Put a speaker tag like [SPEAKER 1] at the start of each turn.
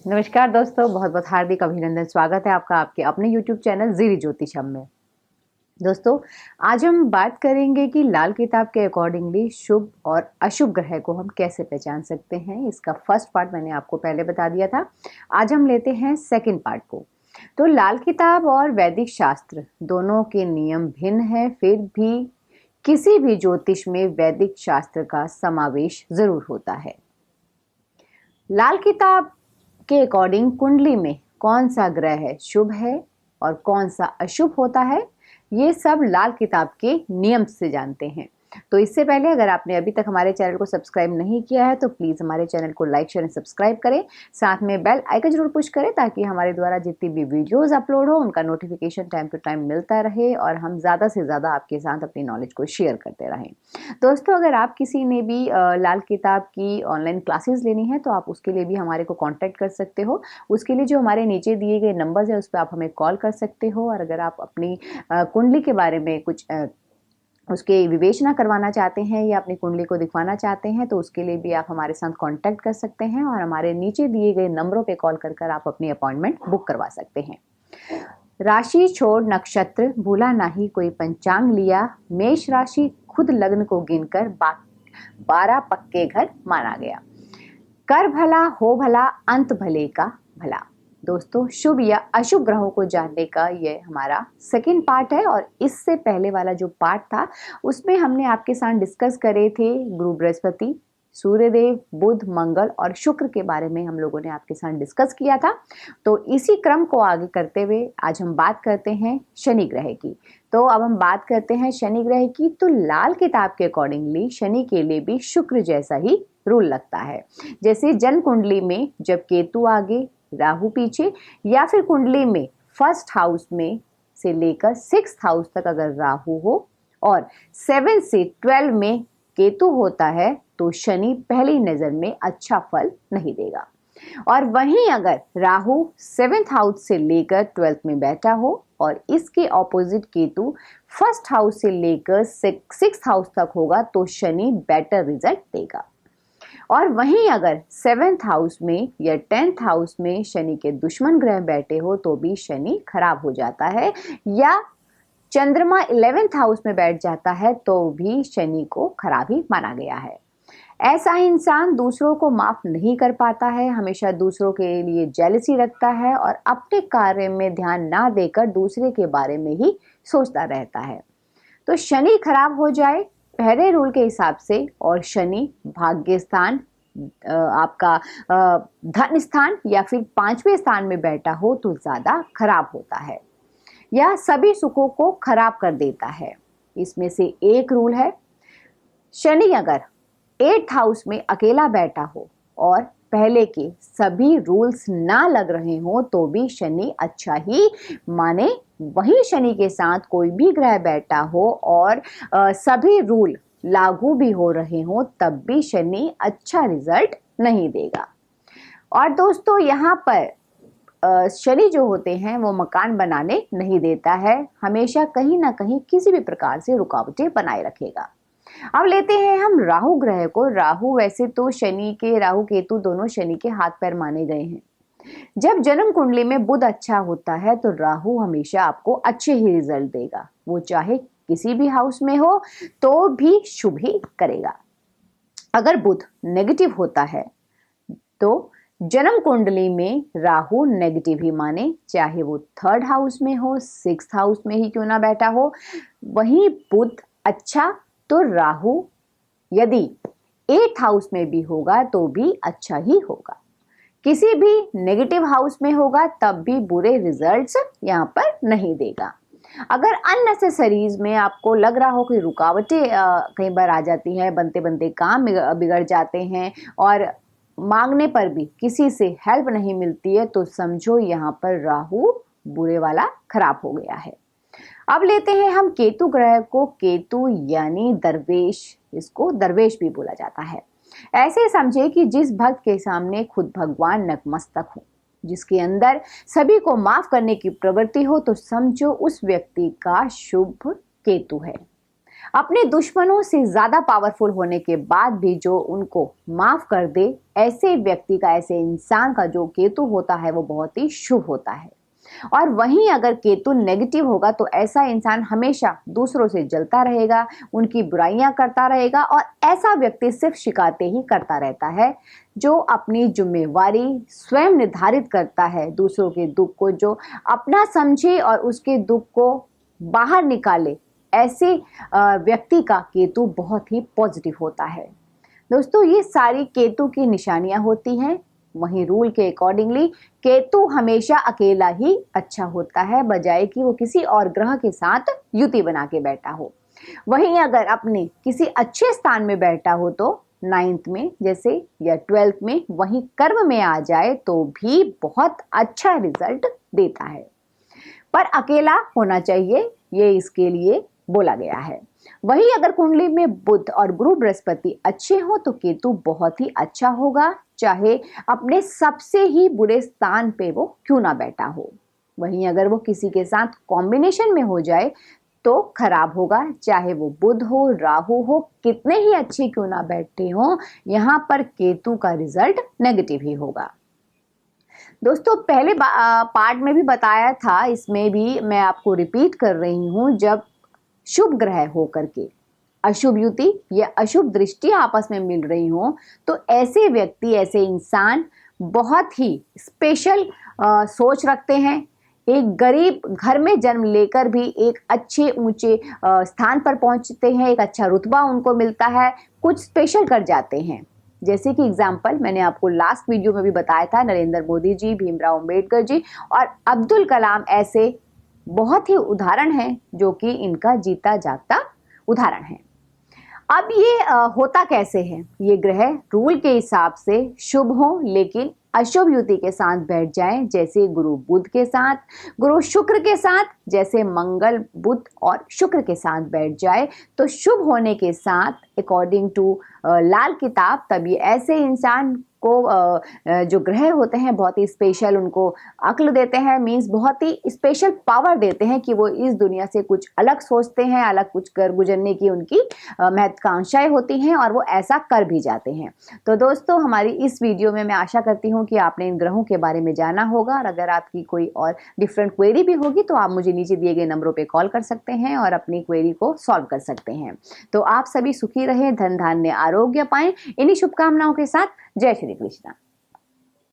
[SPEAKER 1] नमस्कार दोस्तों, बहुत बहुत हार्दिक अभिनंदन। स्वागत है आपका आपके अपने YouTube चैनल ज़ीरी ज्योतिषम में। दोस्तों, आज हम बात करेंगे कि लाल किताब के अकॉर्डिंगली शुभ और अशुभ ग्रह को हम कैसे पहचान सकते हैं। इसका फर्स्ट पार्ट मैंने आपको पहले बता दिया था। आज हम लेते हैं सेकंड पार्ट को। तो लाल किताब और वैदिक शास्त्र दोनों के नियम भिन्न हैं, फिर भी किसी भी ज्योतिष में वैदिक शास्त्र का समावेश जरूर होता है। लाल किताब के अकॉर्डिंग कुंडली में कौन सा ग्रह है शुभ है और कौन सा अशुभ होता है, ये सब लाल किताब के नियम से जानते हैं। तो इससे पहले अगर आपने अभी तक हमारे चैनल को सब्सक्राइब नहीं किया है तो प्लीज़ हमारे चैनल को लाइक शेयर सब्सक्राइब करें, साथ में बेल आइकन जरूर पुश करें ताकि हमारे द्वारा जितनी भी वीडियोस अपलोड हो उनका नोटिफिकेशन टाइम टू टाइम मिलता रहे और हम ज़्यादा से ज़्यादा आपके साथ अपनी नॉलेज को शेयर करते रहें। दोस्तों, अगर आप किसी ने भी लाल किताब की ऑनलाइन क्लासेस लेनी है तो आप उसके लिए भी हमारे को कांटेक्ट कर सकते हो। उसके लिए जो हमारे नीचे दिए गए नंबर्स है उस पर आप हमें कॉल कर सकते हो। और अगर आप अपनी कुंडली के बारे में कुछ उसके विवेचना करवाना चाहते हैं या अपनी कुंडली को दिखवाना चाहते हैं तो उसके लिए भी आप हमारे साथ कांटेक्ट कर सकते हैं और हमारे नीचे दिए गए नंबरों पे कॉल कर कर आप अपनी अपॉइंटमेंट बुक करवा सकते हैं। राशि छोड़ नक्षत्र भूला नाही कोई पंचांग लिया, मेष राशि खुद लग्न को गिनकर 12 पक्के घर माना गया। कर भला हो भला अंत भले का भला। दोस्तों, शुभ या अशुभ ग्रहों को जानने का ये हमारा सेकंड पार्ट है और इससे पहले वाला जो पार्ट था उसमें हमने आपके साथ डिस्कस करे थे गुरु बृहस्पति, सूर्यदेव, बुध, मंगल और शुक्र के बारे में हम लोगों ने आपके साथ डिस्कस किया था। तो इसी क्रम को आगे करते हुए आज हम बात करते हैं शनि ग्रह की। तो अब हम बात करते हैं शनि ग्रह की। तो लाल किताब के अकॉर्डिंगली शनि के लिए भी शुक्र जैसा ही रूल लगता है। जैसे जन्म कुंडली में जब केतु आगे राहु पीछे, या फिर कुंडली में फर्स्ट हाउस में से लेकर 6th हाउस तक अगर राहु हो और 7 से 12 में केतु होता है तो शनि पहली नजर में अच्छा फल नहीं देगा। और वहीं अगर राहु 7th हाउस से लेकर 12th में बैठा हो और इसके ऑपोजिट केतु फर्स्ट हाउस से लेकर 6th हाउस तक होगा तो शनि बेटर रिजल्ट देगा। और वहीं अगर 7th हाउस में या 10th हाउस में शनि के दुश्मन ग्रह बैठे हो तो भी शनि खराब हो जाता है, या चंद्रमा 11th हाउस में बैठ जाता है तो भी शनि को खराब ही माना गया है। ऐसा इंसान दूसरों को माफ नहीं कर पाता है, हमेशा दूसरों के लिए जेलसी रखता है और अपने कार्य में ध्यान ना देकर दूसरे के बारे में ही सोचता रहता है। तो शनि खराब हो जाए पहले रूल के हिसाब से और शनि भाग्य स्थान, आपका धन स्थान या फिर 5वें स्थान में बैठा हो तो ज्यादा खराब होता है या सभी सुखों को खराब कर देता है। इसमें से एक रूल है, शनि अगर 8th हाउस में अकेला बैठा हो और पहले के सभी रूल्स ना लग रहे हो तो भी शनि अच्छा ही माने। वहीं शनि के साथ कोई भी ग्रह बैठा हो और सभी रूल लागू भी हो रहे हो तब भी शनि अच्छा रिजल्ट नहीं देगा। और दोस्तों, यहाँ पर शनि जो होते हैं वो मकान बनाने नहीं देता है, हमेशा कहीं ना कहीं किसी भी प्रकार से रुकावटें बनाए रखेगा। अब लेते हैं हम राहु ग्रह को। राहु वैसे तो शनि के, राहु केतु दोनों शनि के हाथ पैर माने गए हैं। जब जन्म कुंडली में बुध अच्छा होता है तो राहु हमेशा आपको अच्छे ही रिजल्ट देगा, वो चाहे किसी भी हाउस में हो तो भी शुभ ही करेगा। अगर बुध नेगेटिव होता है तो जन्म कुंडली में राहु नेगेटिव ही माने, चाहे वो 3rd हाउस में हो, 6th हाउस में ही क्यों ना बैठा हो। वहीं बुध अच्छा तो राहु यदि 8th हाउस में भी होगा तो भी अच्छा ही होगा। किसी भी नेगेटिव हाउस में होगा तब भी बुरे रिजल्ट्स यहाँ पर नहीं देगा। अगर अननेसेसरीज में आपको लग रहा हो कि रुकावटें कई बार आ जाती हैं, बनते बनते काम बिगड़ जाते हैं और मांगने पर भी किसी से हेल्प नहीं मिलती है तो समझो यहाँ पर राहु बुरे वाला खराब हो गया है। अब लेते हैं हम केतु ग्रह को। केतु यानी दरवेश, इसको दरवेश भी बोला जाता है। ऐसे समझे कि जिस भक्त के सामने खुद भगवान नतमस्तक हो, जिसके अंदर सभी को माफ करने की प्रवृत्ति हो, तो समझो उस व्यक्ति का शुभ केतु है। अपने दुश्मनों से ज्यादा पावरफुल होने के बाद भी जो उनको माफ कर दे, ऐसे व्यक्ति का, ऐसे इंसान का जो केतु होता है वो बहुत ही शुभ होता है। और वहीं अगर केतु नेगेटिव होगा तो ऐसा इंसान हमेशा दूसरों से जलता रहेगा, उनकी बुराइयां करता रहेगा और ऐसा व्यक्ति सिर्फ शिकायतें ही करता रहता है। जो अपनी जिम्मेवारी स्वयं निर्धारित करता है, दूसरों के दुख को जो अपना समझे और उसके दुख को बाहर निकाले, ऐसे व्यक्ति का केतु बहुत ही पॉजिटिव होता है। दोस्तों, ये सारी केतु की निशानियां होती हैं। वहीं रूल के अकॉर्डिंगली केतु हमेशा अकेला ही अच्छा होता है, बजाय कि वो किसी और ग्रह के साथ युति बना के बैठा हो। वहीं अगर अपने किसी अच्छे स्थान में बैठा हो तो 9th में जैसे या 12th में, वहीं कर्म में आ जाए तो भी बहुत अच्छा रिजल्ट देता है। पर अकेला होना चाहिए, ये इसके लिए बोला गया है। वहीं अगर कुंडली में बुध और गुरु बृहस्पति अच्छे हो तो केतु बहुत ही अच्छा होगा, चाहे अपने सबसे ही बुरे स्थान पे वो क्यों ना बैठा हो। वहीं अगर वो किसी के साथ कॉम्बिनेशन में हो जाए तो खराब होगा, चाहे वो बुध हो, राहु हो, कितने ही अच्छे क्यों ना बैठे हो, यहाँ पर केतु का रिजल्ट नेगेटिव ही होगा। दोस्तों, पहले पार्ट में भी बताया था, इसमें भी मैं आपको रिपीट कर रही हूँ, जब शुभ ग्रह होकर के अशुभ युति या अशुभ दृष्टि आपस में मिल रही हो तो ऐसे व्यक्ति, ऐसे इंसान बहुत ही स्पेशल सोच रखते हैं। एक गरीब घर में जन्म लेकर भी एक अच्छे ऊंचे स्थान पर पहुंचते हैं, एक अच्छा रुतबा उनको मिलता है, कुछ स्पेशल कर जाते हैं। जैसे कि एग्जाम्पल मैंने आपको लास्ट वीडियो में भी बताया था, नरेंद्र मोदी जी, भीमराव अंबेडकर जी और अब्दुल कलाम ऐसे बहुत ही उदाहरण हैं जो कि इनका जीता जागता उदाहरण है। अब ये होता कैसे है? ये ग्रह रूल के हिसाब से शुभ हो लेकिन अशुभ युति के साथ बैठ जाएं, जैसे गुरु बुध के साथ, गुरु शुक्र के साथ, जैसे मंगल बुध और शुक्र के साथ बैठ जाए तो शुभ होने के साथ अकॉर्डिंग टू लाल किताब, तभी ऐसे इंसान को जो ग्रह होते हैं बहुत ही स्पेशल उनको अक्ल देते हैं, मीन्स बहुत ही स्पेशल पावर देते हैं कि वो इस दुनिया से कुछ अलग सोचते हैं, अलग कुछ कर गुजरने की उनकी महत्वाकांक्षाएं होती हैं और वो ऐसा कर भी जाते हैं। तो दोस्तों, हमारी इस वीडियो में मैं आशा करती हूँ कि आपने इन ग्रहों के बारे में जाना होगा और अगर आपकी कोई और डिफरेंट क्वेरी भी होगी तो आप मुझे नीचे दिए गए नंबरों पर कॉल कर सकते हैं और अपनी क्वेरी को सॉल्व कर सकते हैं। तो आप सभी सुखी रहें, धन धान्य आरोग्य पाएं, इन्हीं शुभकामनाओं के साथ जय श्री कृष्णा।